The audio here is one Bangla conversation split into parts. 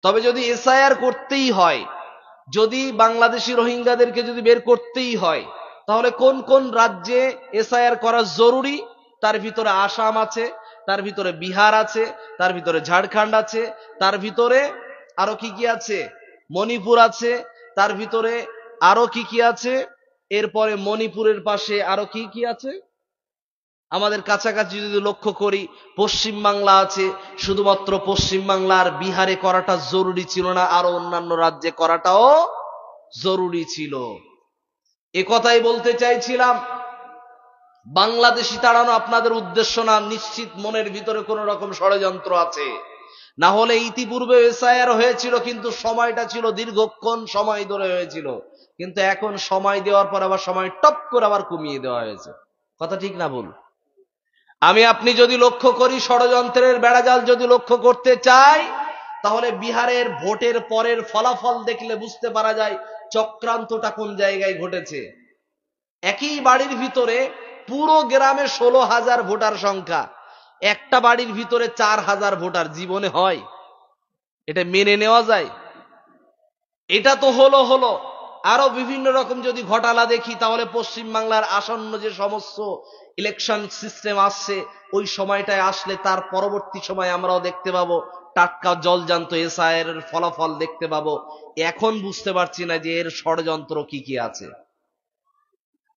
তবে যদি এসআইআর করতেই হয়, যদি বাংলাদেশি রোহিঙ্গাদেরকে যদি বের করতেই হয়, তাহলে কোন কোন রাজ্যে এসআইআর করা জরুরি? তার ভিতরে আসাম আছে, তার ভিতরে বিহার আছে, তার ভিতরে ঝাড়খণ্ড আছে, তার ভিতরে আরো কি কি আছে? মণিপুর আছে, তার ভিতরে আরো কি কি আছে? এরপরে মণিপুরের পাশে আরো কি কি আছে? আমাদের কাছাকাছি যদি লক্ষ্য করি, পশ্চিম বাংলা আছে। শুধুমাত্র পশ্চিম বাংলার বিহারে করাটা জরুরি ছিল না, আরো অন্যান্য রাজ্যে করাটাও জরুরি ছিল। এ কথাই বলতে চাইছিলাম। বাংলাদেশি তাড়ানো আপনাদের উদ্দেশ্য না, নিশ্চিত মনের ভিতরে কোন রকম ষড়যন্ত্র আছে। না হলে ইতিপূর্বে এসআইআর হয়েছিল, কিন্তু সময়টা ছিল দীর্ঘক্ষণ সময় ধরে হয়েছিল, কিন্তু এখন সময় দেওয়ার পর আবার সময় টপ করে আবার কমিয়ে দেওয়া হয়েছে। কথা ঠিক না ভুল? আমি আপনি যদি লক্ষ্য করি, ষড়যন্ত্রের বেড়াজাল যদি লক্ষ্য করতে চাই, তাহলে বিহারের ভোটের পরের ফলাফল দেখলে বুঝতে পারা যায় চক্রান্তটা কোন জায়গায় ঘটেছে। একই বাড়ির ভিতরে পুরো গ্রামে 16,000 ভোটার সংখ্যা, একটা বাড়ির ভিতরে 4,000 ভোটার জীবনে হয়? এটা মেনে নেওয়া যায়? এটা তো হলো আরো বিভিন্ন রকম যদি ঘটালা দেখি, তাহলে পশ্চিম বাংলার আসন্ন যে সমস্ত ইলেকশন সিস্টেম আসছে, ওই সময়টায় আসলে তার পরবর্তী সময় আমরাও দেখতে পাবো টাটকা জলজান্ত এসআইআর এর ফলাফল দেখতে পাবো। এখন বুঝতে পারছি না যে এর ষড়যন্ত্র কি কি আছে।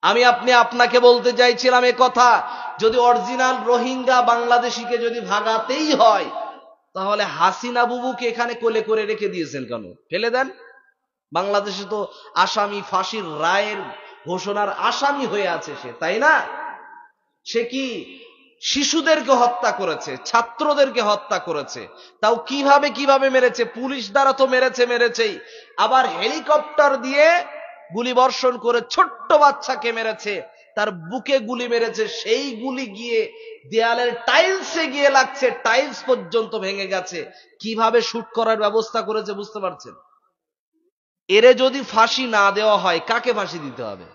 আমি আপনাকে বলতে চাইছিলাম এ কথা, যদি অরিজিনাল রোহিঙ্গা বাংলাদেশিকে যদি ভাগাতেই হয়, তাহলে হাসিনা বুবুকে এখানে কোলে করে রেখে দিয়েছেন কেন? ফেলে দেন। বাংলাদেশে তো আসামি, ফাঁসির রায়ের ঘোষণার আসামি হয়ে আছে সে, তাই না? সে কি শিশুদেরকে হত্যা করেছে, ছাত্রদেরকে হত্যা করেছে। তাও কিভাবে কিভাবে মেরেছে? পুলিশ দ্বারা তো মেরেছেই, আবার হেলিকপ্টার দিয়ে গুলি বর্ষণ করে ছোট্ট বাচ্চাকে মেরেছে, তার বুকে গুলি মেরেছে, সেই গুলি গিয়ে দেয়ালের টাইলসে গিয়ে লাগছে, টাইলস পর্যন্ত ভেঙে গেছে। কিভাবে শুট করার ব্যবস্থা করেছে বুঝতে পারছেন? এরে যদি ফাঁসি না দেওয়া হয়, কাকে ফাঁসি দিতে হবে?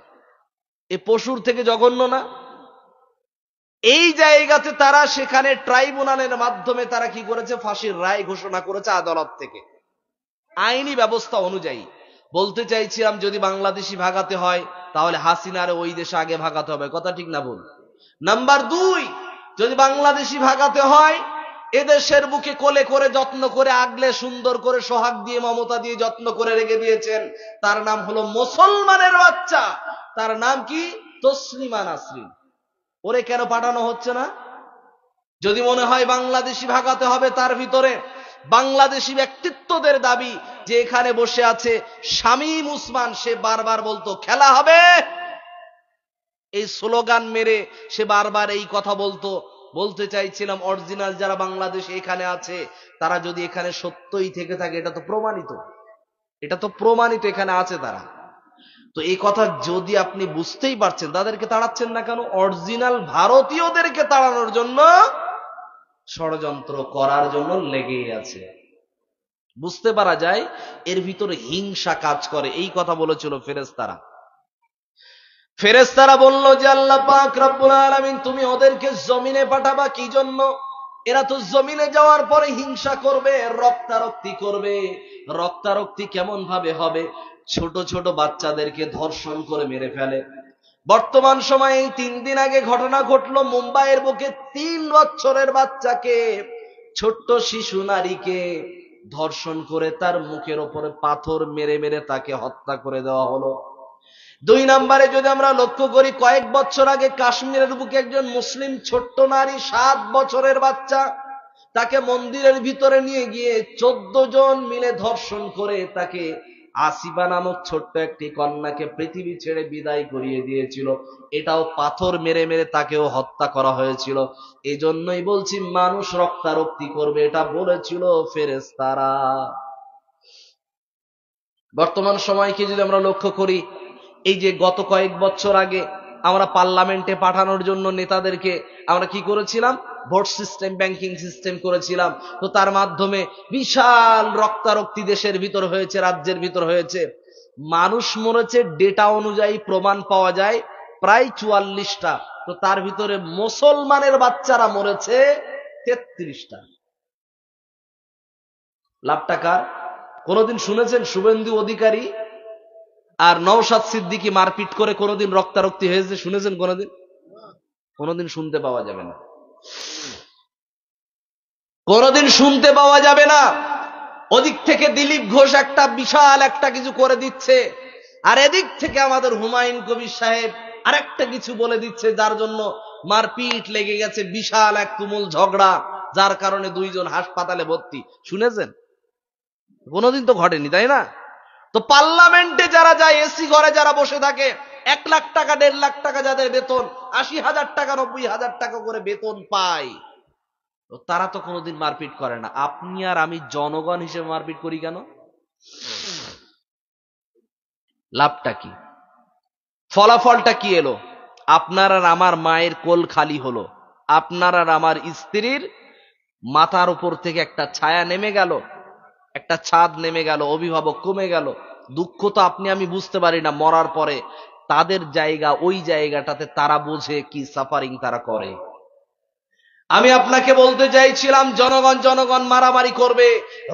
এ পশুর থেকে জঘন্য না? এই জায়গাতে তারা সেখানে ট্রাইব্যুনালের মাধ্যমে তারা কি করেছে? ফাঁসির রায় ঘোষণা করেছে আদালত থেকে, আইনি ব্যবস্থা অনুযায়ী। বলতে চাইছিলাম, যদি বাংলাদেশি ভাগাতে হয়, তাহলে হাসিনারে ওই দেশে আগে ভাগাতে হবে। কথা ঠিক না ভুল? নাম্বার 2, যদি বাংলাদেশি ভাগাতে হয়, এদেশের বুকে কোলে করে যত্ন করে আগলে সুন্দর করে সোহাগ দিয়ে মমতা দিয়ে যত্ন করে রেখে দিয়েছেন, তার নাম হলো মুসলমানের বাচ্চা, তার নাম কি? তসলিমা নাসরিন। ওরে কেন পাঠানো হচ্ছে না? যদি মনে হয় বাংলাদেশি ভাগাতে হবে, তার ভিতরে বাংলাদেশি ব্যক্তিত্বদের দাবি যে এখানে বসে আছে শামীম উসমান, সে বারবার বলতো খেলা হবে, এই স্লোগান মেরে সে বারবার এই কথা বলতো। বলতে চাইছিলাম, অরিজিনাল যারা বাংলাদেশ এখানে আছে, তারা যদি এখানে সত্যই থেকে থাকে, এটা তো প্রমাণিত এখানে আছে তারা। তো এই কথা যদি আপনি বুঝতেই পারছেন, তাদেরকে তাড়াচ্ছেন না কেন? অরিজিনাল ভারতীয়দেরকে তাড়ানোর জন্য, ষড়যন্ত্র করার জন্য লেগেই আছে। বুঝতে পারা যায় এর ভিতরে হিংসা কাজ করে। এই কথা বলেছিল ফেরেশতারা বলল যে আল্লাহ পাক রব্বুল আলামিন, তুমি ওদেরকে জমিনে পাঠাবা কি জন্য? এরা তো জমিনে যাওয়ার পরে হিংসা করবে, রক্তারক্তি করবে। রক্তারক্তি কেমন ভাবে হবে? ছোট ছোট বাচ্চাদেরকে ধর্ষণ করে মেরে ফেলে। বর্তমান সময়ে 3 দিন আগে ঘটনা ঘটলো মুম্বাইয়ের বুকে, 3 বছরের বাচ্চাকে, ছোট্ট শিশু নারীকে ধর্ষণ করে তার মুখের উপরে পাথর মেরে মেরে তাকে হত্যা করে দেওয়া হলো। 2 নম্বরে যদি আমরা লক্ষ্য করি, কয়েক বছর আগে কাশ্মীরের বুকে একজন মুসলিম ছোট্ট নারী, 7 বছরের বাচ্চা, তাকে মন্দিরের ভিতরে নিয়ে গিয়ে 14 জন মিলে ধর্ষণ করে তাকে, আসিবা নামক ছোট্ট একটি কন্যাকে পৃথিবী ছেড়ে বিদায় করিয়ে দিয়েছিল। এটাও পাথর মেরে মেরে তাকেও হত্যা করা হয়েছিল। এজন্যই বলছি মানুষ রক্তারক্তি করবে, এটা বলেছিল ফেরেশতারা। বর্তমান সময়কে যদি আমরা লক্ষ্য করি, এই যে গত কয়েক বছর আগে আমরা পার্লামেন্টে পাঠানোর জন্য নেতাদেরকে আমরা কি করেছিলাম? ভোট সিস্টেম, ব্যাংকিং সিস্টেম করেছিলাম। তো তার মাধ্যমে বিশাল রক্তারক্তি দেশের ভিতর হয়েছে, রাজ্যের ভিতর হয়েছে। মানুষ মরেছে ডেটা অনুযায়ী প্রমাণ পাওয়া যায় প্রায় 44টা। তো তার ভিতরে মুসলমানের বাচ্চারা মরেছে 33টা। লাভটা কার? কোনদিন শুনেছেন শুভেন্দু অধিকারী আর নওশাদ সিদ্দিকী মারপিট করে কোনদিন রক্তারক্তি হয়েছে? শুনেছেন কোনদিন? কোনদিন শুনতে পাওয়া যাবে না, কোনদিন শুনতে পাওয়া যাবে না। ওদিক থেকে দিলীপ ঘোষ একটা বিশাল একটা কিছু করে দিচ্ছে, আর এদিক থেকে আমাদের হুমায়ুন কবির সাহেব আরেকটা কিছু বলে দিচ্ছে, যার জন্য মারপিট লেগে গেছে, বিশাল এক তুমুল ঝগড়া, যার কারণে দুইজন হাসপাতালে ভর্তি। শুনেছেন? কোনদিন তো ঘটেনি, তাই না? তো পার্লামেন্টে যারা যায়, এসি ঘরে যারা বসে থাকে, 1 লাখ টাকা 1.5 লাখ টাকা যাদের বেতন, 80,000 টাকা 90,000 টাকা করে বেতন পায়, তো তারা তো কোনোদিন মারপিট করে না। আপনি আর আমি জনগণ হিসেবে মারপিট করি কেন? লাভটা কি? ফলাফলটা কি এলো? আপনার আর আমার মায়ের কোল খালি হলো, আপনার আর আমার স্ত্রীর মাথার উপর থেকে একটা ছায়া নেমে গেল, একটা ছাদ নেমে গেল, অভিভাবক কমে গেল। দুঃখ তো আপনি আমি বুঝতে পারি না, মরার পরে তাদের জায়গা, ওই জায়গাটাতে তারা বোঝে কি সাফারিং তারা করে। আমি আপনাকে বলতে চাইছিলাম, জনগণ জনগণ মারামারি করবে,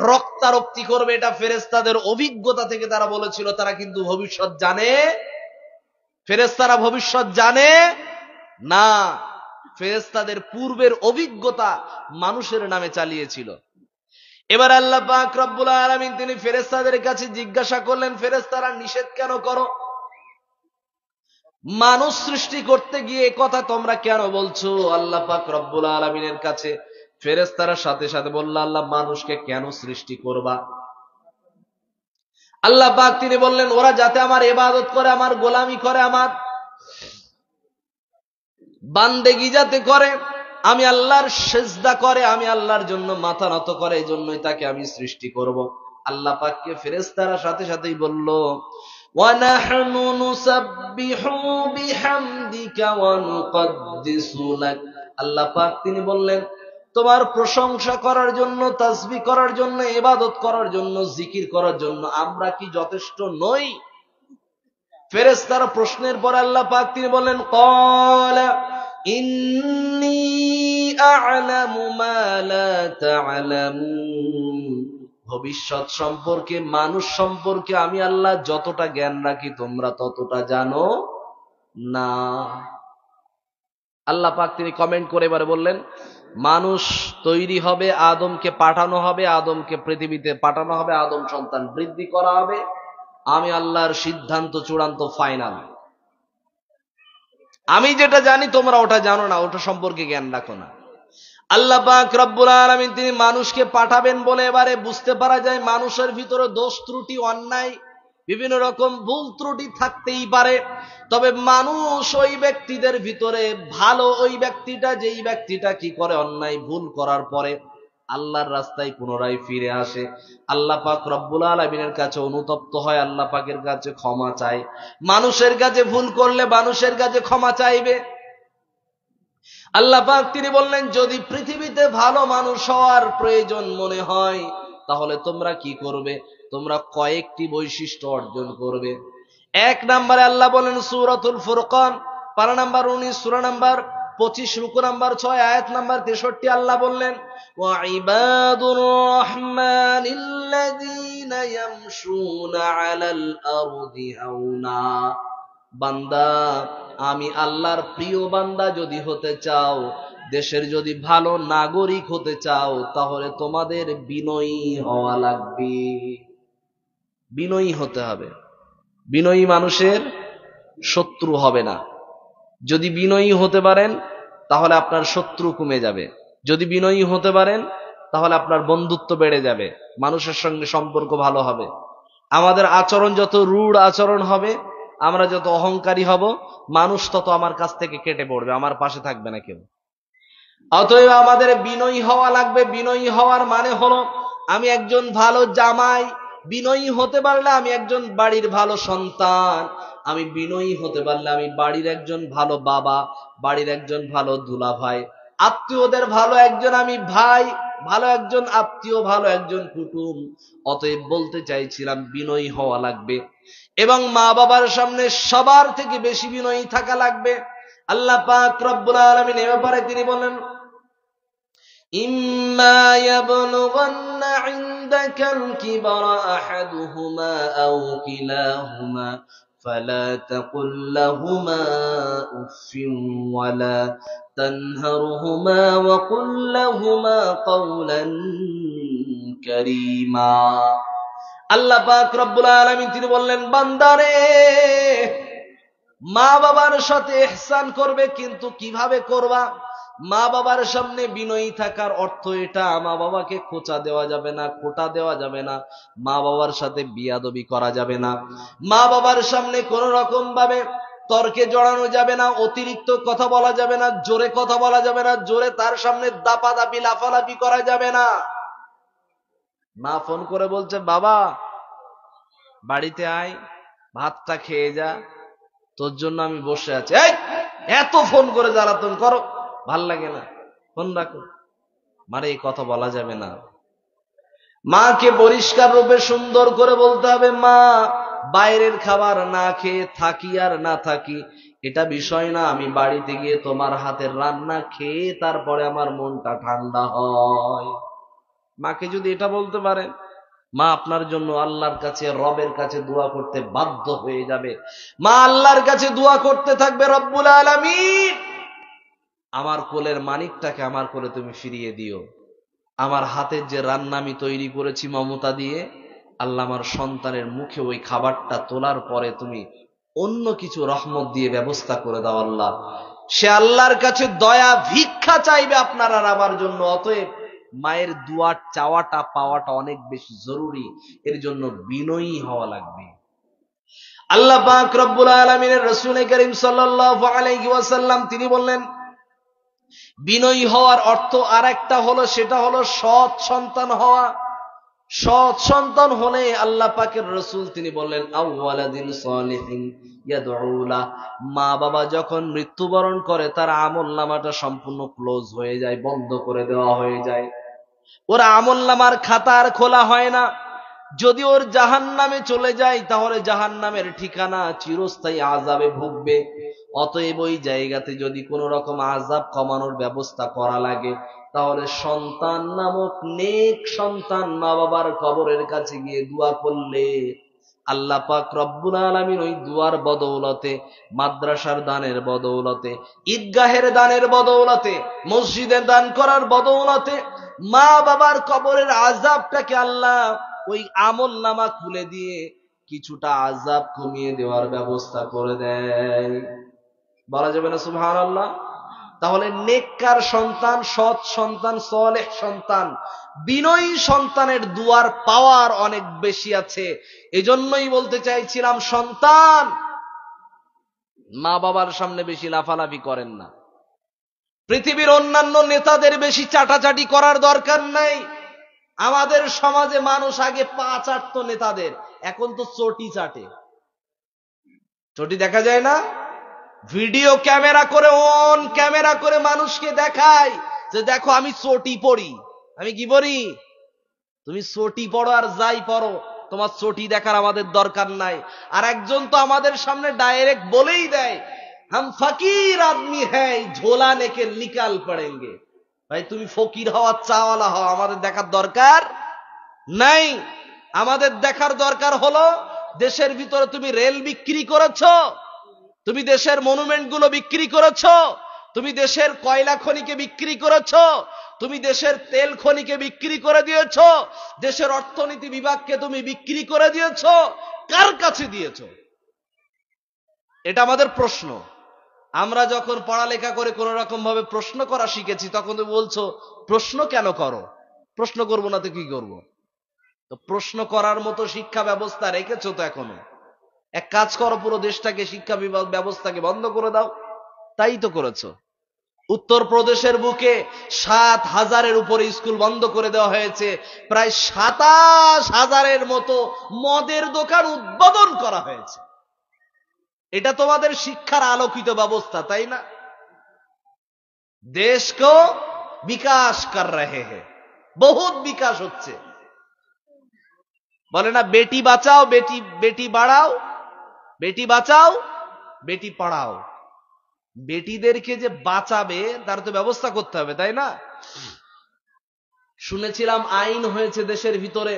রক্তারক্তি করবে, এটা ফেরেশতাদের অভিজ্ঞতা থেকে তারা বলেছিল। তারা কিন্তু ভবিষ্যৎ জানে? ফেরেশতারা ভবিষ্যৎ জানে না, ফেরেশতাদের পূর্বের অভিজ্ঞতা মানুষের নামে চালিয়েছিল। এবার আল্লাহ পাক রব্বুল আলামিন তিনি ফেরেশতাদের কাছে জিজ্ঞাসা করলেন, ফেরেশতারা নিষেধ কেন করো? মানুষ সৃষ্টি করতে গিয়ে কথা তোমরা কেন বলছো? আল্লাহ পাক রব্বুল আলামিনের কাছে ফেরেশতারা সাথে সাথে বলল, আল্লাহ মানুষকে কেন সৃষ্টি করবা? আল্লাহ পাক তিনি বললেন, ওরা যাতে আমার ইবাদত করে, আমার গোলামি করে, আমার বান্দেগি যাতে করে, আমি আল্লাহর সেজদা করে, আমি আল্লাহর জন্য মাথা নত করে, এই জন্যই তাকে আমি সৃষ্টি করব। আল্লাহ পাককে ফেরেশতারা সাথে সাথেই বলল, وَنَحْنُ نُسَبِّحُ بِحَمْدِكَ وَنُقَدِّسُ لَكَ। আল্লাহ পাক তিনি বললেন, তোমার প্রশংসা করার জন্য, তাসবিহ করার জন্য, ইবাদত করার জন্য, জিকির করার জন্য আমরা কি যথেষ্ট নই? ফেরেশতারা প্রশ্নের পর আল্লাহ পাক তিনি বললেন, ক্বালা ইন্নী আ'লামু মা লা তা'লামুন। ভবিষ্যৎ সম্পর্কে, মানুষ সম্পর্কে আমি আল্লাহ যতটা জ্ঞান রাখি তোমরা ততটা জানো না। আল্লাহ পাক তিনি কমেন্ট করে এবারে বললেন, মানুষ তৈরি হবে, আদমকে পাঠানো হবে, আদমকে পৃথিবীতে পাঠানো হবে, আদম সন্তান বৃদ্ধি করা হবে, আমি আল্লাহর সিদ্ধান্ত চূড়ান্ত, ফাইনাল। আমি যেটা জানি তোমরা ওটা জানো না, ওটা সম্পর্কে জ্ঞান রাখো না। আল্লাহ পাক রব্বুল আলামিন তিনি মানুষকে পাঠাবেন বলে এবারে বুঝতে পারা যায় মানুষের ভিতরে দোষ ত্রুটি, অন্যায়, বিভিন্ন রকম ভুল ত্রুটি থাকতেই পারে। তবে মানুষ ওই ব্যক্তিদের ভিতরে ভালো, ওই ব্যক্তিটা, যেই ব্যক্তিটা কি করে, অন্যায় ভুল করার পরে আল্লাহর রাস্তায় পুনরায় ফিরে আসে, আল্লাহ পাক রব্বুল আলামিনের কাছে অনুতপ্ত হয়, আল্লাহ পাকের কাছে ক্ষমা চায়। মানুষের কাছে ভুল করলে মানুষের কাছে ক্ষমা চাইবে। আল্লাহ পাক তিনি বললেন, যদি পৃথিবীতে ভালো মানুষ হওয়ার প্রয়োজন মনে হয়, তাহলে তোমরা কি করবে? তোমরা কয়েকটি বৈশিষ্ট্য অর্জন করবে। 1 নম্বরে আল্লাহ বলেন সূরাতুল ফুরকান, পারা নাম্বার 19, সূরা নাম্বার 25, রুকু নাম্বার 6, আয়াত নাম্বার 63, আল্লাহ বললেন, ওয়া ইবাদুর রাহমানিল্লাযীনা ইয়ামশুনা আলাল আরদি হাওনা। বান্দা, আমি আল্লাহর প্রিয় বান্দা যদি হতে চাও, দেশের যদি ভালো নাগরিক হতে চাও, তাহলে তোমাদের বিনয়ী হওয়া লাগবে। বিনয়ী হতে হবে। বিনয়ী মানুষের শত্রু হবে না। যদি বিনয়ী হতে পারেন তাহলে আপনার শত্রু কমে যাবে। যদি বিনয়ী হতে পারেন তাহলে আপনার বন্ধুত্ব বেড়ে যাবে, মানুষের সঙ্গে সম্পর্ক ভালো হবে। আমাদের আচরণ যত রূঢ় আচরণ হবে, আমরা যত অহংকারী হব, মানুষ তত আমার কাছ থেকে কেটে পড়বে, আমার পাশে থাকবে না কেউ। অতএব আমাদের বিনয়ী হওয়া লাগবে। বিনয়ী হওয়ার মানে হলো, আমি একজন ভালো জামাই। বিনয়ী হতে পারলে আমি একজন বাড়ির ভালো সন্তান। আমি বিনয়ী হতে পারলে আমি বাড়ির একজন ভালো বাবা, বাড়ির একজন ভালো দুলাভাই, আত্মীয়দের ভালো একজন আমি ভাই, ভালো একজন আত্মীয়, ভালো একজন কুটুম। অতএব বলতে চাইছিলাম বিনয়ী হওয়া লাগবে, এবং মা বাবার সামনে সবার থেকে বেশি বিনয়ী থাকা লাগবে। আল্লাহ পাক রব্বুল আলামিন এ ব্যাপারে তিনি বলেন, ইম্মা ইয়াবলুগান্না ইনদাকাল কিবারা আহাদুহুমা আও কিলাহুমা ফালা তাকুল লাহুমা উফফিন ওয়ালা তানহারহুমা ওয়া কুল লাহুমা কাওলান কারীমা। আল্লাহ পাক রব্বুল আলামিন তিনি বললেন, বান্দারে, মা বাবার সাথে ইহসান করবে, কিন্তু কিভাবে করবা? মা বাবার সামনে বিনয়ী থাকার অর্থ এটা, মা বাবাকে খোঁচা দেওয়া যাবে না, খোঁটা দেওয়া যাবে না, মা বাবার সাথে বিয়াদবি করা যাবে না, মা বাবার সামনে কোন রকম ভাবে তর্কে জড়ানো যাবে না, অতিরিক্ত কথা বলা যাবে না, জোরে কথা বলা যাবে না, জোরে তার সামনে দাপাদাপি লাফালাফি করা যাবে না। মা ফোন করে বলছে, বাবা বাড়িতে আয়, ভাতটা খেয়ে যা, তোর জন্য আমি বসে আছি। এই, এত ফোন করে জ্বালাতন করো, ভাল লাগে না, ফোন রাখো। মারে এই কথা বলা যাবে না। মাকে পরিষ্কার রূপে সুন্দর করে বলতে হবে, মা বাইরের খাবার না খেয়ে থাকি আর না থাকি এটা বিষয় না, আমি বাড়িতে গিয়ে তোমার হাতের রান্না খেয়ে তারপরে আমার মনটা ঠান্ডা হয়। মাকে যদি এটা বলতে পারেন, মা আপনার জন্য আল্লাহর কাছে, রবের কাছে দোয়া করতে বাধ্য হয়ে যাবে। মা আল্লাহর কাছে দোয়া করতে থাকবে, রব্বুল আলামিন আমার কোলের মানিকটাকে আমার কোলে তুমি ফিরিয়ে দিও, আমার হাতের যে রান্না আমি তৈরি করেছি মমতা দিয়ে, আল্লাহ আমার সন্তানের মুখে ওই খাবারটা তোলার পরে তুমি অন্য কিছু রহমত দিয়ে ব্যবস্থা করে দাও আল্লাহ। সে আল্লাহর কাছে দয়া ভিক্ষা চাইবে আপনার আর আমার জন্য। অতএব মায়ের দোয়া চাওয়াটা পাওয়াটা অনেক বেশি জরুরি, এর জন্য বিনয়ী হওয়া লাগবে। আল্লাহ পাক রব্বুল আলামিনের রাসূল করিম সাল্লাল্লাহু আলাইহি ওয়াসাল্লাম তিনি বললেন, বিনয়ী হওয়ার অর্থ আরেকটা হলো, সেটা হলো সৎ সন্তান হওয়া। সৎ সন্তান হলে আল্লাহ পাকের রাসূল তিনি বললেন, আওয়ালাদিন সালিহিন ইয়াদউ লা, মা বাবা যখন মৃত্যুবরণ করে তার আমলনামাটা সম্পূর্ণ ক্লোজ হয়ে যায়, বন্ধ করে দেওয়া হয়ে যায়, ওর আমলনামার খাতা আর খোলা হয় না। যদি ওর জাহান্নামে চলে যায় তাহলে জাহান্নামের ঠিকানা, চিরস্থায়ী আযাবে ভুগবে। অতএব ওই জায়গাতে যদি কোনো রকম আযাব কমানোর ব্যবস্থা করা লাগে, তাহলে সন্তান নামক নেক সন্তান মা বাবার কবরের কাছে গিয়ে দোয়া করলে আল্লাহ পাক রব্বুল আলামিন ওই দুয়ার বদৌলতে, মাদ্রাসার দানের বদৌলতে, ঈদগাহের দানের বদৌলতে, মসজিদের দান করার বদৌলতে মা বাবার কবরের আযাবটাকে আল্লাহ ওই আমলনামা খুলে দিয়ে কিছুটা আযাব কমিয়ে দেওয়ার ব্যবস্থা করে দেয়। বলা যাবে না সুবহানাল্লাহ? তাহলে নেককার সন্তান, সৎ সন্তান, সালেহ সন্তান, বিনয়ী সন্তানের দুয়ার পাওয়ার অনেক বেশি আছে। এজন্যই বলতে চাইছিলাম, সন্তান মা বাবার সামনে বেশি লাফালাফি করেন না। পৃথিবীর অন্যান্য নেতাদের বেশি চাটাচাটি করার দরকার নাই। আমাদের সমাজে মানুষ আগে পা চাটতো নেতাদের, এখন তো চটি চাটে। চটি দেখা যায় না? ভিডিও ক্যামেরা করে, অন ক্যামেরা করে মানুষকে দেখায় যে দেখো আমি চটি পড়ি। আমি কি পড়ি? তুমি চটি পড়ো আর যাই পড়ো, তোমার চটি দেখার আমাদের দরকার নাই। আর একজন তো আমাদের সামনে ডাইরেক্ট বলেই দেয়, হাম ফকির আদমি হ্যায়, ঝোলা নেকে নিকাল পড়েঙ্গে। ভাই তুমি ফকির হওয়ার চাওয়ালা হও, আমাদের দেখার দরকার নাই। আমাদের দেখার দরকার হলো দেশের ভিতরে তুমি রেল বিক্রি করেছো, তুমি দেশের মনুমেন্ট গুলো বিক্রি করেছো, তুমি দেশের কয়লা খনিকে বিক্রি করেছো, তুমি দেশের তেল খনিকে বিক্রি করে দিয়েছো, দেশের অর্থনীতি বিভাগকে তুমি বিক্রি করে দিয়েছো, কার কাছে দিয়েছো? এটা আমাদের প্রশ্ন। আমরা যখন পড়ালেখা করে কোন রকম ভাবে প্রশ্ন করা শিখেছি, তখন তুমি বলছো প্রশ্ন কেন করো? প্রশ্ন করবো না তো কি করবো? তো প্রশ্ন করার মতো শিক্ষা ব্যবস্থা রেখেছো তো এখনো। এক কাজ করো, পুরো দেশটাকে শিক্ষা ব্যবস্থাকে বন্ধ করে দাও। তাই তো করেছো। উত্তরপ্রদেশের বুকে ৭,০০০-এর উপরে স্কুল বন্ধ করে দেওয়া হয়েছে, প্রায় ২৭,০০০-এর মতো মদের দোকান উদ্বোধন করা হয়েছে। এটা তোমাদের শিক্ষার আলোকিত ব্যবস্থা, তাই না? দেশকে বিকাশ কর রহে হ্যায়, বহুত বিকাশ হচ্ছে। বলে না বেটি বাঁচাও, বেটি বাড়াও, বেটি বাঁচাও বেটি পড়াও। বেটিদেরকে যে বাঁচাবে তার তো ব্যবস্থা করতে হবে, তাই না? শুনেছিলাম আইন হয়েছে দেশের ভিতরে,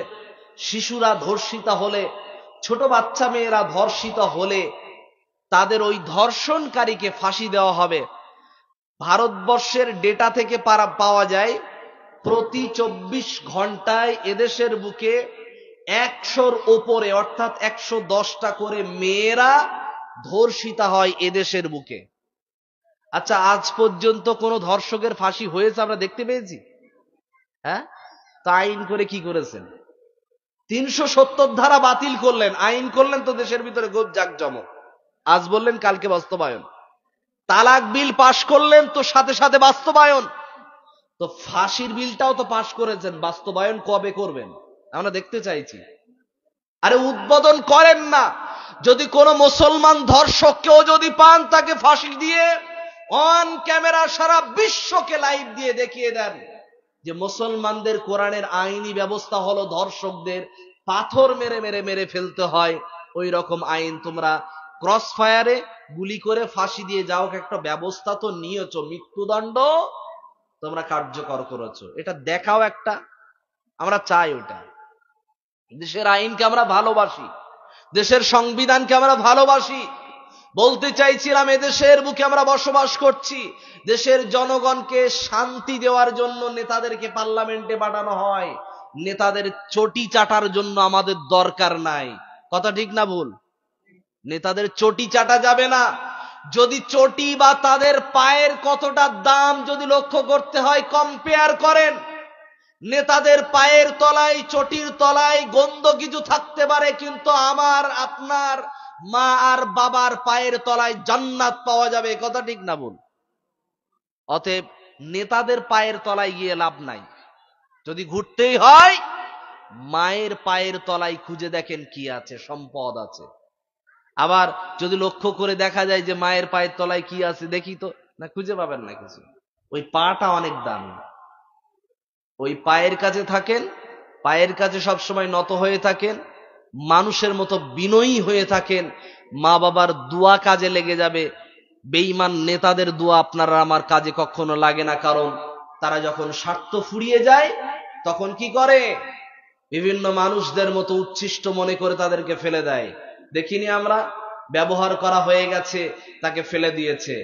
শিশুরা ধর্ষিতা হলে, ছোট বাচ্চা মেয়েরা ধর্ষিত হলে তাদের ওই ধর্ষণকারীকে ফাঁসি দেওয়া হবে। ভারতবর্ষের ডেটা থেকে পাওয়া যায় প্রতি 24 ঘন্টায় এদেশের বুকে 100-র ওপরে অর্থাৎ 110টা করে মেয়েরা ধর্ষিতা হয় এদেশের বুকে। আচ্ছা, আজ পর্যন্ত কোন ধর্ষকের ফাঁসি হয়েছে আমরা দেখতে পেয়েছি? হ্যাঁ, তা আইন করে কি করেছেন? 370 ধারা বাতিল করলেন, আইন করলেন তো দেশের ভিতরে খুব জাঁকজমক। আজ বললেন কালকে বাস্তবায়ন। তালাক বিল পাশ করলেন তো সাথে সাথে বাস্তবায়ন। তো ফাঁসির বিলটাও তো পাশ করেছেন, বাস্তবায়ন কবে করবেন আমরা দেখতে চাইছি। আরে উদ্বোধন করেন না। যদি কোনো মুসলমান ধর্ষককেও যদি পান, তাকে ফাঁসি দিয়ে অন ক্যামেরা সারা বিশ্বকে লাইভ দিয়ে দেখিয়ে দেন যে মুসলমানদের কোরআনের আইনি ব্যবস্থা হলো ধর্ষকদের পাথর মেরে মেরে মেরে ফেলতে হয়। ওই রকম আইন তোমরা ক্রস ফায়ারে গুলি করে ফাঁসি দিয়ে যাও, একটা ব্যবস্থা তো নিয়েছো, মৃত্যুদণ্ড তোমরা কার্যকর করেছো, এটা দেখাও একটা। আমরা চাই ওটা। দেশের আইনকে আমরা ভালোবাসি, দেশের সংবিধানকে আমরা ভালোবাসি। বলতে চাইছিলাম এদেশের বুকে আমরা বসবাস করছি, দেশের জনগণকে শান্তি দেওয়ার জন্য নেতাদেরকে পার্লামেন্টে পাঠানো হয়, নেতাদের চটি চাটার জন্য আমাদের দরকার নাই। কথা ঠিক না ভুল? নেতাদের চটি চাটা যাবে না। যদি চটি বা তাদের পায়ের কতটা দাম যদি লক্ষ্য করতে হয়, কম্পেয়ার করেন। নেতাদের পায়ের তলায়, চটির তলায় গন্ধ কিছু থাকতে পারে, কিন্তু আমার আপনার মা আর বাবার পায়ের তলায় জান্নাত পাওয়া যাবে। কথা ঠিক না বল? অতএব নেতাদের পায়ের তলায় গিয়ে লাভ নাই। যদি ঘুরতেই হয়, মায়ের পায়ের তলায় খুঁজে দেখেন কি আছে, সম্পদ আছে। আবার যদি লক্ষ্য করে দেখা যায় যে মায়ের পায়ের তলায় কি আছে, দেখি তো, না খুঁজে পাবেন না কিছু। ওই পাটা অনেক দামি। ওই পায়ের কাছে থাকেন, পায়ের কাছে সবসময় নত হয়ে থাকেন, মানুষের মতো বিনয়ী হয়ে থাকেন, মা বাবার দোয়া কাজে লেগে যাবে। বেঈমান নেতাদের দোয়া আপনার আমার কাজে কখনো লাগে না, কারণ তারা যখন স্বার্থ ফুরিয়ে যায় তখন কি করে? বিভিন্ন মানুষদের মতো উচ্ছিষ্ট মনে করে তাদেরকে ফেলে দেয়। দেখিনি আমরা? ব্যবহার করা হয়ে গেছে, তাকে ফেলে দিয়েছে,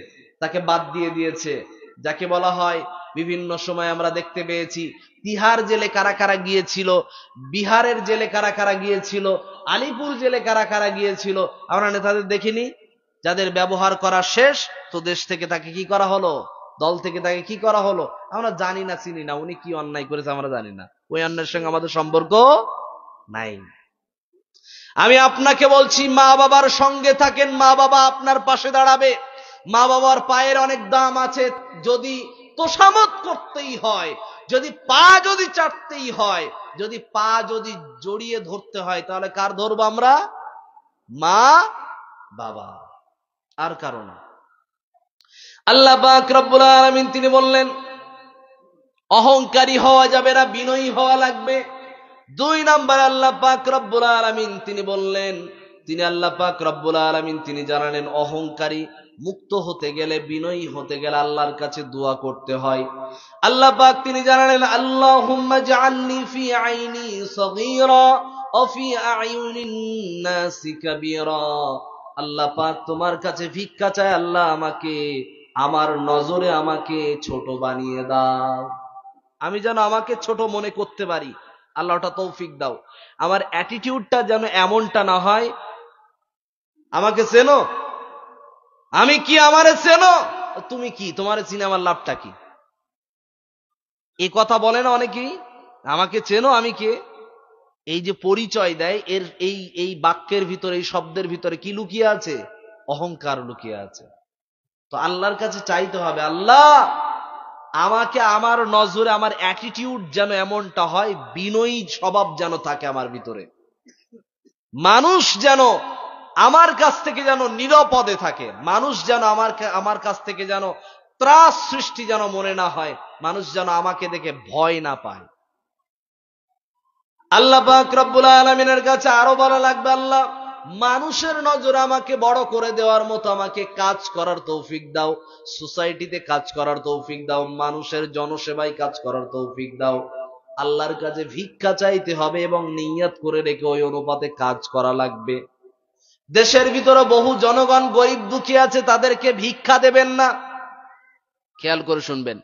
তাকে বাদ দিয়ে দিয়েছে। যাকে বলা হয়, বিভিন্ন সময় আমরা দেখতে পেয়েছি তিহার জেলে কারা কারা গিয়েছিল, বিহারের জেলে কারা কারা গিয়েছিল, আলিপুর জেলে কারা কারা গিয়েছিল। আমরা নেতাদের দেখিনি? যাদের ব্যবহার করা শেষ, তো দেশ থেকে তাকে কি করা হলো, দল থেকে তাকে কি করা হলো, আমরা জানি না, চিনি না, উনি কি অন্যায় করেছে আমরা জানি না, ওই অন্যায়ের সঙ্গে আমাদের সম্পর্ক নাই। আমি আপনাকে বলছি, মা বাবার সঙ্গে থাকেন, মা বাবা আপনার পাশে দাঁড়াবে। মা বাবার পায়ের অনেক দাম আছে। যদি তোষামত করতেই হয়, যদি পা যদি চাটতেই হয়, যদি পা যদি জড়িয়ে ধরতে হয়, তাহলে কার ধরবো আমরা? মা বাবা, আর কারণ। আল্লাহ পাক রব্বুল আলামিন তিনি বললেন অহংকারী হওয়া যাবে না, বিনয়ী হওয়া লাগবে। 2 নাম্বার আল্লাহ পাক রব্বুল আলামিন তিনি বললেন, আল্লাহ পাক রব্বুল আলামিন তিনি জানালেন অহংকারী মুক্ত হতে গেলে, বিনয়ী হতে গেলে আল্লাহর কাছে দোয়া করতে হয়। আল্লাহ পাক তিনি জানালেন আল্লাহুম্মা জাআলনি ফি আইনি সগীরা ওয়া ফি আয়ুনিন নাসি কাবীরা। আল্লাহ পাক তোমার কাছে ভিক্ষা চায়, আল্লাহ আমাকে, আমার নজরে আমাকে ছোট বানিয়ে দাও, আমি যেন আমাকে ছোট মনে করতে পারি। আল্লাহ ওটা তৌফিক দাও। আমার অ্যাটিটিউডটা যেন এমনটা না হয়, আমাকে চেনো, আমি কি আমারে চেনো, তুমি কি, তোমারে চিনে আমার লাভটা কি? এই কথা বলে না অনেকেই, আমাকে চেনো আমি কে। এই যে পরিচয় দেয়, এর এই বাক্যের ভিতরে, এই শব্দের ভিতরে কি লুকিয়ে আছে? অহংকার লুকিয়ে আছে। তো আল্লাহর কাছে চাইতে হবে, আল্লাহ আমাকে, আমার নজরে আমার অ্যাটিটিউড যেন এমনটা হয়, বিনয়ী স্বভাব যেন থাকে আমার ভিতরে, মানুষ যেন আমার কাছ থেকে যেন নিরাপদে থাকে, মানুষ যেন আমার কাছ থেকে যেন ত্রাস সৃষ্টি যেন মনে না হয়, মানুষ যেন আমাকে দেখে ভয় না পায়। আল্লাহ পাক রব্বুল আলামিনের কাছে আরো বলা লাগবে, আল্লাহ মানুষের নজরে আমাকে বড় করে দেওয়ার মতো আমাকে কাজ করার তৌফিক দাও, সোসাইটিতে কাজ করার তৌফিক দাও, মানুষের জনসেবায় কাজ করার তৌফিক দাও। আল্লাহর কাছে ভিক্ষা চাইতে হবে এবং নিয়ত করে রেখে ওই অনুপাতে কাজ করা লাগবে। দেশের ভিতরে বহু জনগণ গরিব দুঃখী আছে, তাদেরকে ভিক্ষা দেবেন না। খেয়াল করে শুনবেন,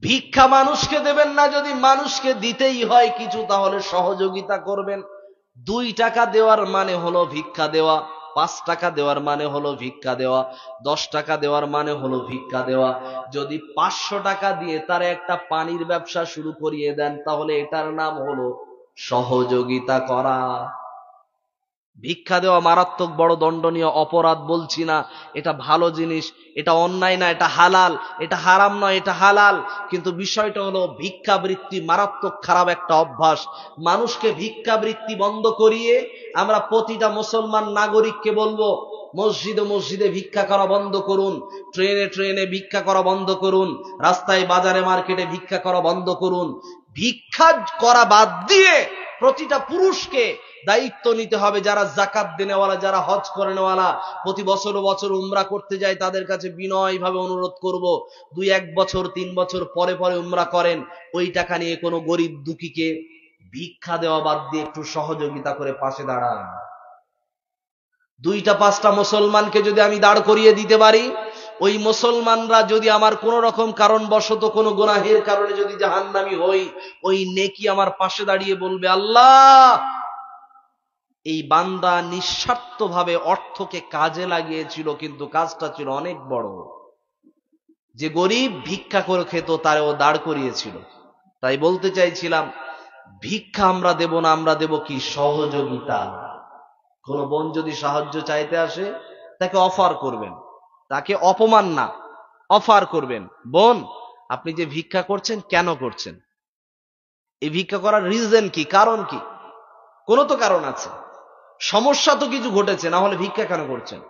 ভিক্ষা মানুষকে দেবেন না। যদি মানুষকে দিতেই হয় কিছু, তাহলে সহযোগিতা করবেন। 2 টাকা দেওয়ার মানে হলো ভিক্ষা দেওয়া, 5 টাকা দেওয়ার মানে হলো ভিক্ষা দেওয়া, 10 টাকা দেওয়ার মানে হলো ভিক্ষা দেওয়া। যদি 500 টাকা দিয়ে তার একটা পানির ব্যবসা শুরু করিয়ে দেন, তাহলে এটার নাম হলো সহযোগিতা করা। ভিক্ষা দেওয়া মারাত্মক বড় দণ্ডনীয় অপরাধ বলছি না, এটা ভালো জিনিস, এটা অন্যায় না, এটা হালাল, এটা হারাম নয়, এটা হালাল। কিন্তু বিষয়টা হলো ভিক্ষাবৃত্তি মারাত্মক খারাপ একটা অভ্যাস। মানুষকে ভিক্ষাবৃত্তি বন্ধ করিয়ে আমরা প্রতিটা মুসলমান নাগরিককে বলবো, মসজিদে মসজিদে ভিক্ষা করা বন্ধ করুন, ট্রেনে ট্রেনে ভিক্ষা করা বন্ধ করুন, রাস্তায় বাজারে মার্কেটে ভিক্ষা করা বন্ধ করুন। ভিক্ষা করা বাদ দিয়ে প্রতিটা পুরুষকে দায়িত্ব নিতে হবে। যারা যাকাত দেনেওয়ালা, যারা হজ করে নেওয়ালা, প্রতি বছর বছর উমরা করতে যায়, তাদের কাছে বিনয় ভাবে অনুরোধ করব, 2-1 বছর 3 বছর পরে পরে উমরা করেন। ওই টাকা নিয়ে কোনো গরিব দুঃখীকে ভিক্ষা দেওয়া বাদ দিয়ে একটু সহযোগিতা করে পাশে দাঁড়ান। 2টা 5টা মুসলমানকে যদি আমি দাঁড় করিয়ে দিতে পারি, ওই মুসলমানরা যদি আমার কোন রকম কারণবশত কোনো গুনাহের কারণে যদি জাহান্নামী হই, ওই নেকি আমার পাশে দাঁড়িয়ে বলবে, আল্লাহ, এই বান্দা নিঃস্বার্থভাবে অর্থকে কাজে লাগিয়েছিল, কিন্তু কাজটা ছিল অনেক বড়। যে গরিব ভিক্ষা করে খেত, তারেও দাঁড় করিয়েছিল। তাই বলতে চাইছিলাম, ভিক্ষা আমরা দেব না, আমরা দেব কি? সহযোগিতা। কোন বোন যদি সাহায্য চাইতে আসে, তাকে অফার করবেন, তাকে অপমান না, অফার করবেন। বোন, আপনি যে ভিক্ষা করছেন, কেন করছেন? এই ভিক্ষা করার রিজন কি, কারণ কি? কোনো তো কারণ আছে, সমস্যা তো কিছু ঘটেছে, না হলে ভিক্ষা কেন করছেন?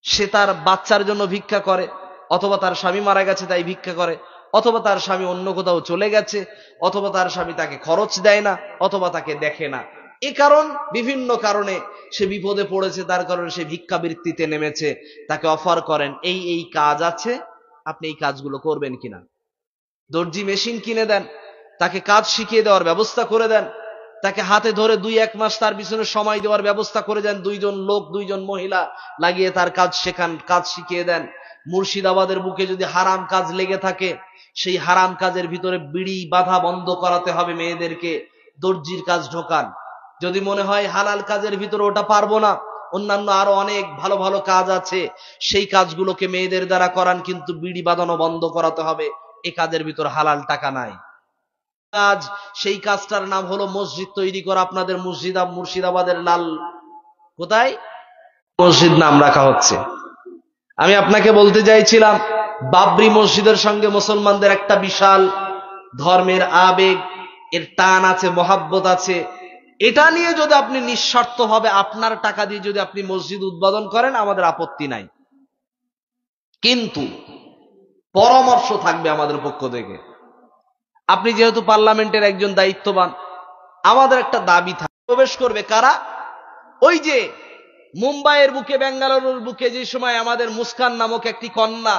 সে তার বাচ্চার জন্য ভিক্ষা করে, অথবা তার স্বামী মারা গেছে তাই ভিক্ষা করে, অথবা তার স্বামী অন্য কোথাও চলে গেছে, অথবা তার স্বামী তাকে খরচ দেয় না, অথবা তাকে দেখে না। এ কারণ, বিভিন্ন কারণে সে বিপদে পড়েছে, তার কারণে সে ভিক্ষাবৃত্তিতে নেমেছে। তাকে অফার করেন, এই এই কাজ আছে, আপনি এই কাজগুলো করবেন কিনা। দর্জি মেশিন কিনে দেন, তাকে কাজ শিখিয়ে দেওয়ার ব্যবস্থা করে দেন, তাকে হাতে ধরে 2-1 মাস তার পিছনে সময় দেওয়ার ব্যবস্থা করে দেন। 2জন লোক, 2জন মহিলা লাগিয়ে তার কাজ শেখান, কাজ শিখিয়ে দেন। মুর্শিদাবাদের বুকে যদি হারাম কাজ লেগে থাকে, সেই হারাম কাজের ভিতরে বিড়ি বাধা বন্ধ করাতে হবে মেয়েদেরকে, দর্জির কাজ ঢোকান। যদি মনে হয় হালাল কাজের ভিতরে ওটা পারবো না, অন্যান্য আরো অনেক ভালো ভালো কাজ আছে, সেই কাজগুলোকে মেয়েদের দ্বারা করান, কিন্তু বিড়ি বাঁধানো বন্ধ করাতে হবে। এই কাজের ভিতর হালাল টাকা নাই। কাজ, সেই কাজটার নাম হলো মসজিদ তৈরি করা। আপনাদের মুর্শিদাবাদের লাল কোথায় মসজিদ নাম রাখা হচ্ছে। আমি আপনাকে বলতে চাইছিলাম, বাবরি মসজিদের সঙ্গে মুসলমানদের একটা বিশাল ধর্মের আবেগ, এর টান আছে, মহাব্বত আছে। এটা নিয়ে যদি আপনি নিঃস্বার্থভাবে আপনার টাকা দিয়ে যদি আপনি মসজিদ উদ্বোধন করেন, আমাদের আপত্তি নাই। কিন্তু পরামর্শ থাকবে আমাদের পক্ষ থেকে। আপনি যেহেতু পার্লামেন্টের একজন দায়িত্ববান, আমাদের একটা দাবি থাকে। প্রবেশ করবে কারা? ওই যে মুম্বাইয়ের বুকে, বেঙ্গালুরুর বুকে যে সময় আমাদের মুস্কান নামক একটি কন্যা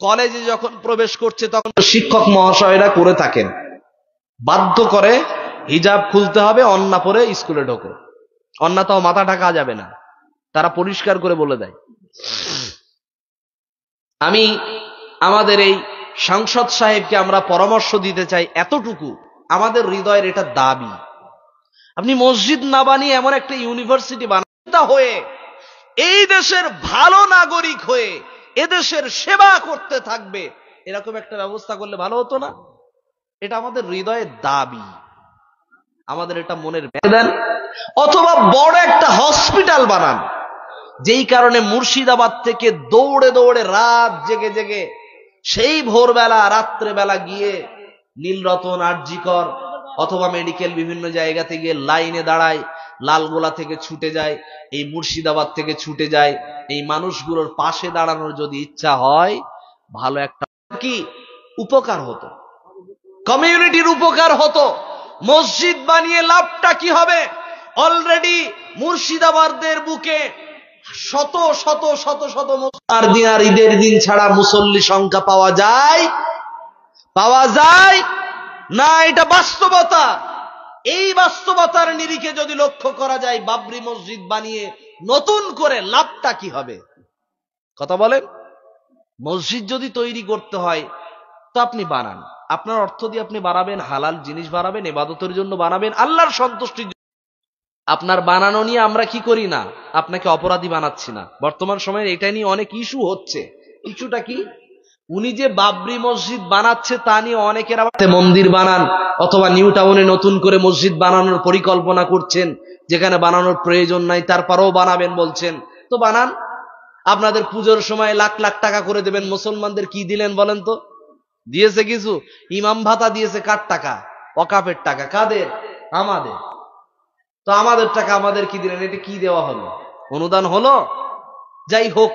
কলেজে যখন প্রবেশ করছে, তখন শিক্ষক মহাশয়রা করে থাকেন, বাধ্য করে হিজাব খুলতে হবে, অন্না পরে স্কুলে ঢোকো। অন্না তাও মাথা ঢাকা যাবে না, তারা পরিষ্কার করে বলে দেয়। আমি আমাদের এই সংসদ সাহেবকে আমরা পরামর্শ দিতে চাই, এতটুকু আমাদের হৃদয়ের এটা দাবি, আপনি মসজিদ না বানিয়ে এমন একটা ইউনিভার্সিটি বানাতে হয়ে এই দেশের ভালো নাগরিক হয়ে এদেশের সেবা করতে থাকবে, এরকম একটা ব্যবস্থা করলে ভালো হতো না? এটা আমাদের হৃদয়ের দাবি, আমাদের এটা মনের দেন। অথবা বড় একটা হসপিটাল বানান, যেই কারণে মুর্শিদাবাদ থেকে দৌড়ে দৌড়ে রাত জেগে জেগে সেই ভোরবেলা রাত্রেবেলা গিয়ে নীলরতন, আরজিকর অথবা মেডিকেল বিভিন্ন জায়গাতে গিয়ে লাইনে দাঁড়ায়, লালগোলা থেকে ছুটে যায়, এই মুর্শিদাবাদ থেকে ছুটে যায়। এই মানুষগুলোর পাশে দাঁড়ানোর যদি ইচ্ছা হয়, ভালো একটা কি উপকার হতো, কমিউনিটির উপকার হতো। মসজিদ বানিয়ে লাভটা কি হবে? অলরেডি মুর্শিদাবাদের বুকে শত শত শত শত আর দিন আর ঈদের দিন ছাড়া মুসল্লি সংখ্যা পাওয়া যায়, না, এটা বাস্তবতা। এই বাস্তবতার নিরিখে যদি লক্ষ্য করা যায়, বাবরি মসজিদ বানিয়ে নতুন করে লাভটা কি হবে? কথা বলেন। মসজিদ যদি তৈরি করতে হয় তো আপনি বানান, আপনার অর্থ দিয়ে আপনি বানাবেন, হালাল জিনিস বানাবেন, ইবাদতের জন্য বানাবেন, আল্লাহর সন্তুষ্টির জন্য। আপনার বানানো নিয়ে আমরা কি করি না, আপনাকে অপরাধী বানাচ্ছি না। বর্তমান সময়ে এটা নিয়ে অনেক ইস্যু হচ্ছে। ইস্যুটা কি? উনি যে বাবরি মসজিদ বানাচ্ছে তা নিয়ে অনেকের আবার মন্দির বানান, অথবা নিউ টাউনে নতুন করে মসজিদ বানানোর পরিকল্পনা করছেন, যেখানে বানানোর প্রয়োজন নাই, তারপরেও বানাবেন বলছেন। তো বানান। আপনাদের পুজোর সময় লাখ লাখ টাকা করে দেবেন, মুসলমানদের কি দিলেন বলেন তো? দিয়েছে কিছু? ইমাম ভাতা দিয়েছে কার টাকা? ওয়াকাফের টাকা। কাদের? আমাদের। তো আমাদের টাকা আমাদের কি দিলেন? এটা কি দেওয়া হলো? অনুদান হলো? যাই হোক,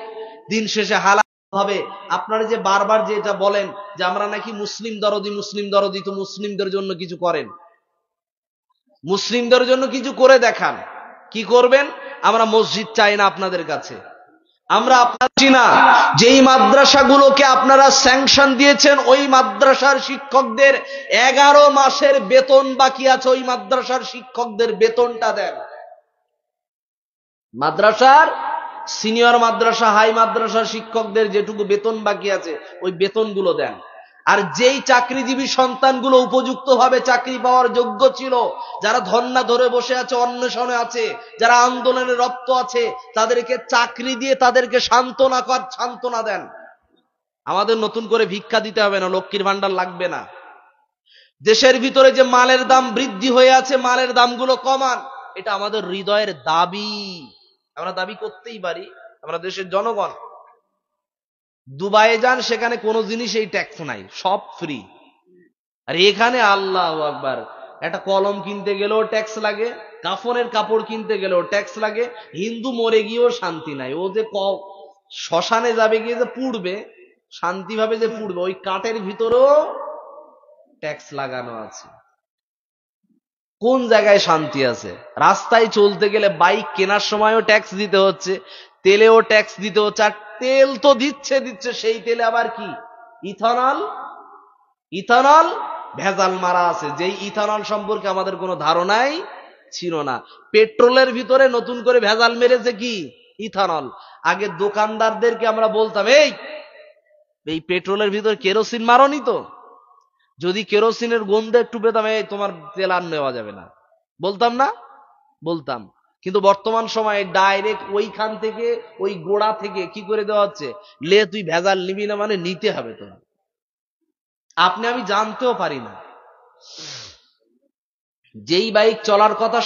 দিন শেষে হালাল হবে। আপনারা যে বারবার যে এটা বলেন যে আমরা নাকি মুসলিম দরদি, মুসলিম দরদি, তো মুসলিমদের জন্য কিছু করেন, মুসলিমদের জন্য কিছু করে দেখান। কি করবেন? আমরা মসজিদ চাই না আপনাদের কাছে, আমরা আপনার না যেই মাদ্রাসাগুলোকে আপনারা স্যাংশন দিয়েছেন, ওই মাদ্রাসার শিক্ষকদের 11 মাসের বেতন বাকি আছে, ওই মাদ্রাসার শিক্ষকদের বেতনটা দেন। মাদ্রাসার সিনিয়র মাদ্রাসা, হাই মাদ্রাসার শিক্ষকদের যেটুকু বেতন বাকি আছে ওই বেতনগুলো দেন। আর যেই চাকরিজীবী সন্তানগুলো উপযুক্তভাবে চাকরি পাওয়ার যোগ্য ছিল, যারা ধর্ণা ধরে বসে আছে, অন্বেষণে আছে, যারা আন্দোলনে রপ্ত আছে, তাদেরকে চাকরি দিয়ে তাদেরকে সান্ত্বনা দেন। আমাদের নতুন করে ভিক্ষা দিতে হবে না, লক্ষ্মীর ভান্ডার লাগবে না। দেশের ভিতরে যে মালের দাম বৃদ্ধি হয়ে আছে, মালের দামগুলো কমান, এটা আমাদের হৃদয়ের দাবি। আমরা দাবি করতেই পারি, আমরা দেশের জনগণ। দুবাইয়ে যান, সেখানে কোনো জিনিসেই ট্যাক্স নাই, সব ফ্রি। আর এখানে আল্লাহু আকবার, একটা কলম কিনতে গেলেও ট্যাক্স লাগে, কাফনের কাপড় কিনতে গেলেও ট্যাক্স লাগে। হিন্দু মরে গিয়েও শান্তি নাই। ও যে শ্মশানে যাবে গিয়ে যে পুড়বে, শান্তিভাবে যে পুড়বে, ওই কাঠের ভিতরেও ট্যাক্স লাগানো আছে। কোন জায়গায় শান্তি আছে? রাস্তায় চলতে গেলে, বাইক কেনার সময়ও ট্যাক্স দিতে হচ্ছে, তেলেও ট্যাক্স দিতে হচ্ছে। আর তেল তো দিচ্ছে, সেই তেলে আবার কি? ইথানল ভেজাল মারা আছে, যেই ইথানল সম্পর্কে আমাদের কোনো ধারণাই ছিল না। পেট্রোলের ভিতরে নতুন করে ভেজাল মেরেছে কি? ইথানল। আগে দোকানদারদেরকে আমরা বলতাম, এই পেট্রোলের ভিতরে কেরোসিন মারোনি তো? যদি কেরোসিনের গন্ধে একটু পেতাম, তোমার তেল আর নেওয়া যাবে না, বলতাম না? বলতাম। কিন্তু বর্তমান সময়ে ডাইরেক্ট ওইখান থেকে, ওই গোড়া থেকে কি করে দেওয়া হচ্ছে, লে তুই ভেজাল নিবি না মানে নিতে হবে তোমার। আপনি আমি জানতেও পারি না। যেই বাইক চলার কথা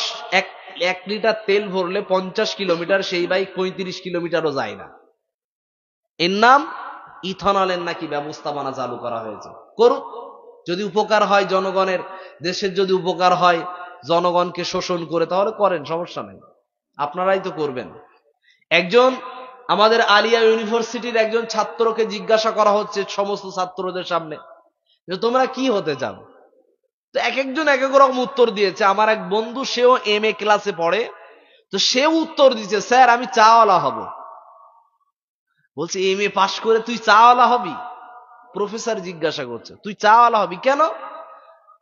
1 লিটার তেল ভরলে 50 কিলোমিটার, সেই বাইক 35 কিলোমিটারও যায় না। এর নাম ইথানলের নাকি ব্যবস্থাপনা চালু করা হয়েছে। করুক, যদি উপকার হয় জনগণের, দেশের যদি উপকার হয়, জনগণকে শোষণ করে, তাহলে করেন, সমস্যা নেই, আপনারাই তো করবেন। একজন আমাদের আলিয়া ইউনিভার্সিটির একজন ছাত্রকে জিজ্ঞাসা করা হচ্ছে সমস্ত ছাত্রদের সামনে যে তোমরা কি হতে চাও? তো এক একজন এক এক রকম উত্তর দিয়েছে। আমার এক বন্ধু, সেও MA ক্লাসে পড়ে, তো সেও উত্তর দিয়েছে, স্যার আমি চাওয়ালা হব। বলছে MA পাশ করে তুই চাওয়ালা হবি? প্রফেসর জিজ্ঞাসা করছে, তুই চাওয়ালা হবি কেন?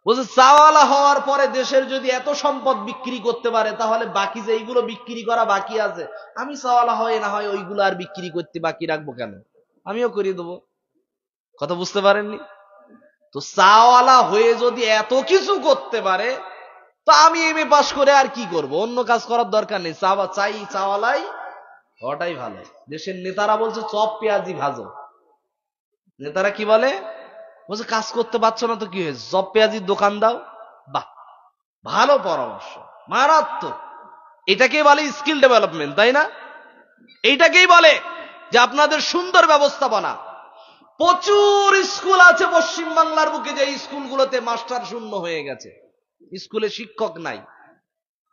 বলছে চাওয়ালা হওয়ার পরে দেশের যদি এত সম্পদ বিক্রি করতে পারে, তাহলে বাকি যে এইগুলো বিক্রি করা বাকি আছে, আমি চাওয়ালা হয় না হয় ওইগুলো আর বিক্রি করতে বাকি রাখবো কেন, আমিও করিয়ে দেবো। কথা বুঝতে পারেননি? তো চাওয়ালা হয়ে যদি এত কিছু করতে পারে, তো আমি MA পাস করে আর কি করব? অন্য কাজ করার দরকার নেই, চাওয়ালাই হওয়াটাই ভালো। দেশের নেতারা বলছে চপ পেঁয়াজি ভাজো। নেতারা কি বলে? বলছে কাজ করতে পারছো না তো কি হয়েছে, চপ পেঁয়াজির দোকান দাও। বাহ, ভালো পরামর্শ, মারাত্মক। এটাকেই বলে স্কিল ডেভেলপমেন্ট, তাই না? এইটাকেই বলে যে আপনাদের সুন্দর ব্যবস্থাপনা। প্রচুর স্কুল আছে পশ্চিম বাংলার বুকে, যে স্কুলগুলোতে মাস্টার শূন্য হয়ে গেছে, স্কুলে শিক্ষক নাই,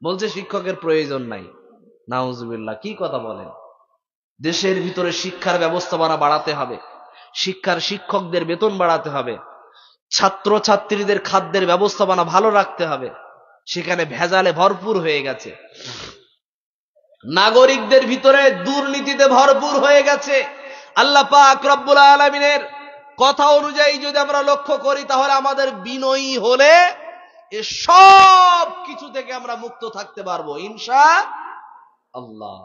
বলছে শিক্ষকের প্রয়োজন নাই। নাউজুবিল্লাহ, কি কথা বলেন? দেশের ভিতরে শিক্ষার ব্যবস্থাপনা বাড়াতে হবে, শিক্ষকদের বেতন বাড়াতে হবে, ছাত্র ছাত্রীদের খাদ্যের ব্যবস্থাপনা ভালো রাখতে হবে। সেখানে ভেজালে ভরপুর হয়ে গেছে, নাগরিকদের ভিতরে দুর্নীতিতে ভরপুর হয়ে গেছে। আল্লাহ পাক রব্বুল আলামিনের কথা অনুযায়ী যদি আমরা লক্ষ্য করি তাহলে আমাদের বিনয়ী হলে এ সব কিছু থেকে আমরা মুক্ত থাকতে পারবো ইনশাআল্লাহ।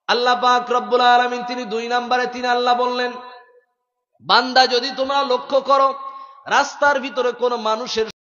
আল্লাহ পাক রব্বুল আলামিন তিনি 2 নম্বরে তিনি আল্লাহ বললেন, বান্দা যদি তোমরা লক্ষ্য করো রাস্তার ভিতরে কোন মানুষের